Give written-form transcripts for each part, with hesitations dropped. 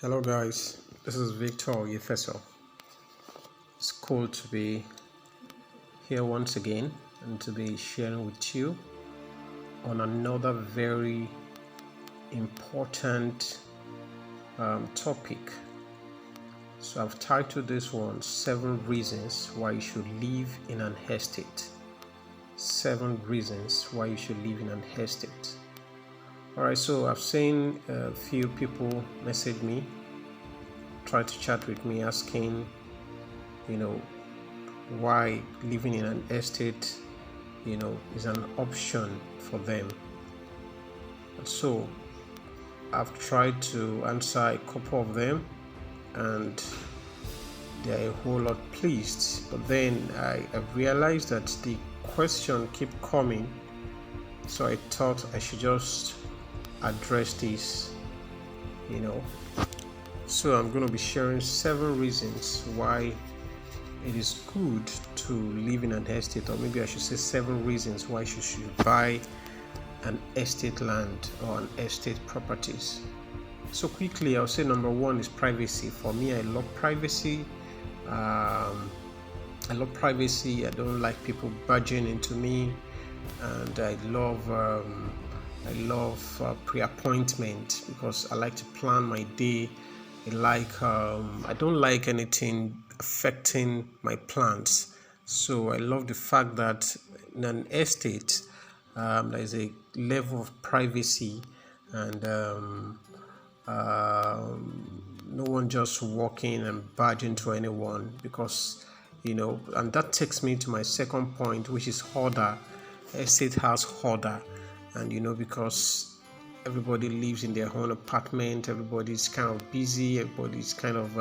Hello guys, this is Victor Yefeso. It's cool to be here once again and to be sharing with you on another very important topic. So I've titled this one 7 Reasons Why You Should Live in an Estate. 7 reasons why you should live in an estate. Alright, so I've seen a few people message me, try to chat with me, asking, why living in an estate, is an option for them. And so I've tried to answer a couple of them, and they're a whole lot pleased. But then I realized that the question keep coming, so I thought I should just address this. So I'm going to be sharing 7 reasons why it is good to live in an estate, or maybe I should say 7 reasons why you should buy an estate land or an estate properties. So quickly, I'll say number 1 is privacy. For me, I love privacy. I don't like people barging into me, and I love pre-appointment because I like to plan my day. I don't like anything affecting my plans. So I love the fact that in an estate there is a level of privacy, and no one just walking and barging to anyone, because and that takes me to my second point, which is hoarder. Estate has hoarder, and because everybody lives in their own apartment, everybody's kind of busy, everybody's kind of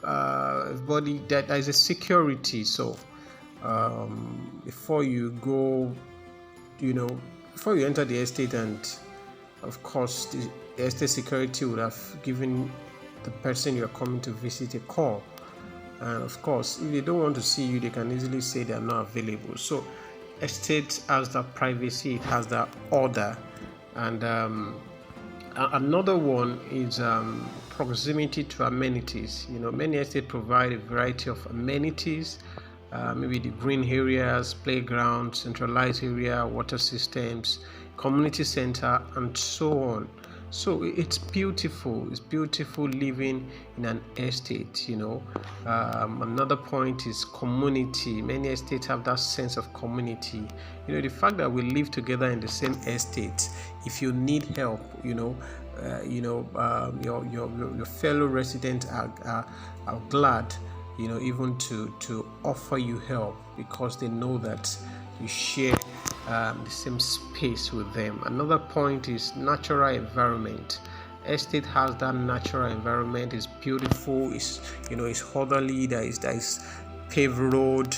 everybody, that there is a security. So before you go, before you enter the estate, and of course the estate security would have given the person you're coming to visit a call, and of course if they don't want to see you, they can easily say they are not available. So estate has that privacy, it has that order. And another one is proximity to amenities. Many estates provide a variety of amenities, maybe the green areas, playground, centralized area, water systems, community center, and so on. So it's beautiful. It's beautiful living in an estate. Another point is community. Many estates have that sense of community. The fact that we live together in the same estate. If you need help, your fellow residents are glad, even to offer you help, because they know that you share the same space with them. Another point is natural environment. Estate has that natural environment. It's beautiful. It's orderly. There is paved road.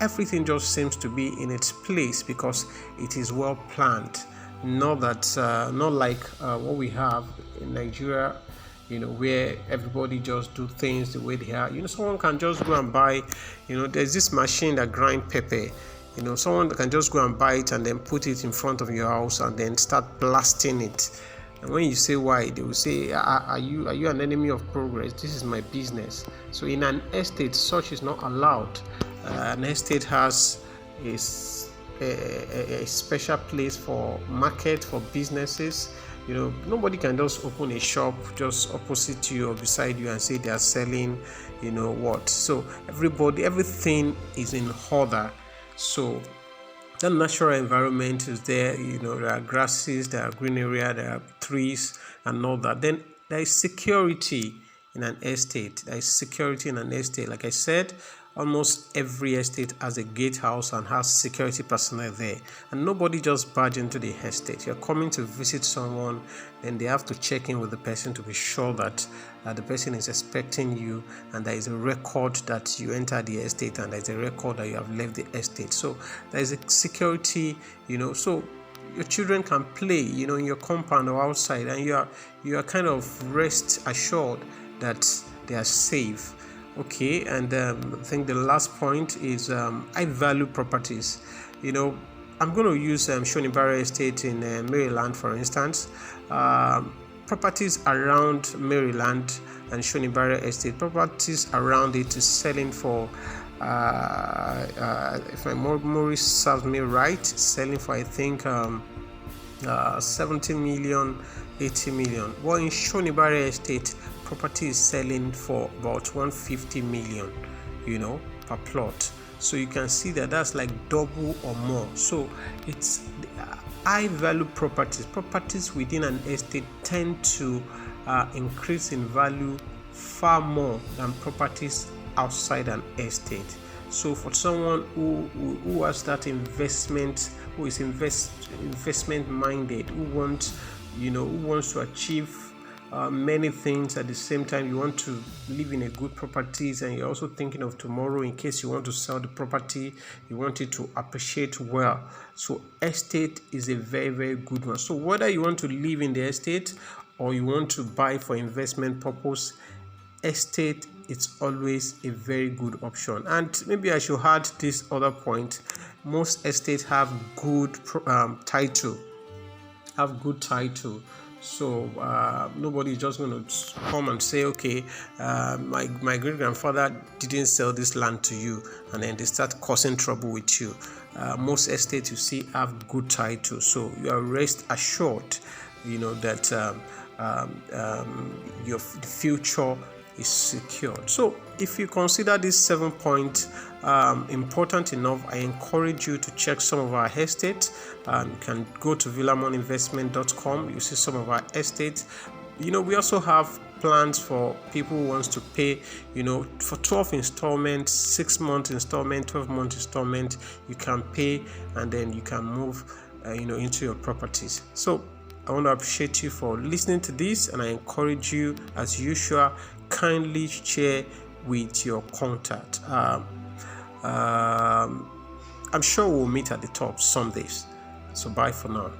Everything just seems to be in its place because it is well planned. Not like what we have in Nigeria, where everybody just do things the way they are. Someone can just go and buy. There's this machine that grind pepper. Someone can just go and buy it and then put it in front of your house and then start blasting it. And when you say why, they will say, are you an enemy of progress? This is my business. So in an estate, such is not allowed. An estate has a special place for market, for businesses. Nobody can just open a shop just opposite you or beside you and say they are selling what. So everything is in order. So the natural environment is there. There are grasses, there are green area, there are trees and all that. Then there is security in an estate. Like I said, almost every estate has a gatehouse and has security personnel there, and nobody just barge into the estate. You're coming to visit someone, then they have to check in with the person to be sure that the person is expecting you, and there is a record that you entered the estate, and there is a record that you have left the estate. So there is a security, so your children can play, in your compound or outside, and you are kind of rest assured that they are safe. Okay, and I think the last point is I value properties. I'm going to use Shonibara Estate in Maryland, for instance. properties around Maryland and Shonibare Estate, properties around it is selling for if my memory serves me right, selling for I think 70 million, 80 million. Well, in Shonibare Estate, property is selling for about 150 million, per plot. So you can see that that's like double or more. So it's high value properties within an estate tend to increase in value far more than properties outside an estate. So for someone who has that investment, who is investment minded, who wants to achieve many things at the same time, you want to live in a good properties, and you're also thinking of tomorrow in case you want to sell the property, you want it to appreciate well. So estate is a very, very good one. So whether you want to live in the estate or you want to buy for investment purpose, estate is always a very good option. And maybe I should add this other point: most estates have good title. So nobody is just going to come and say, okay, my great grandfather didn't sell this land to you, and then they start causing trouble with you. Most estates you see have good title, so you are rest assured, that your future is secured. So if you consider this 7 point important enough, I encourage you to check some of our estates. You can go to villamoninvestment.com. You see some of our estates. We also have plans for people who wants to pay, for 12 installments, 6-month installment, 12-month installment. You can pay and then you can move, into your properties. So I want to appreciate you for listening to this, and I encourage you, as usual, kindly share with your contact. I'm sure we'll meet at the top some days. So bye for now.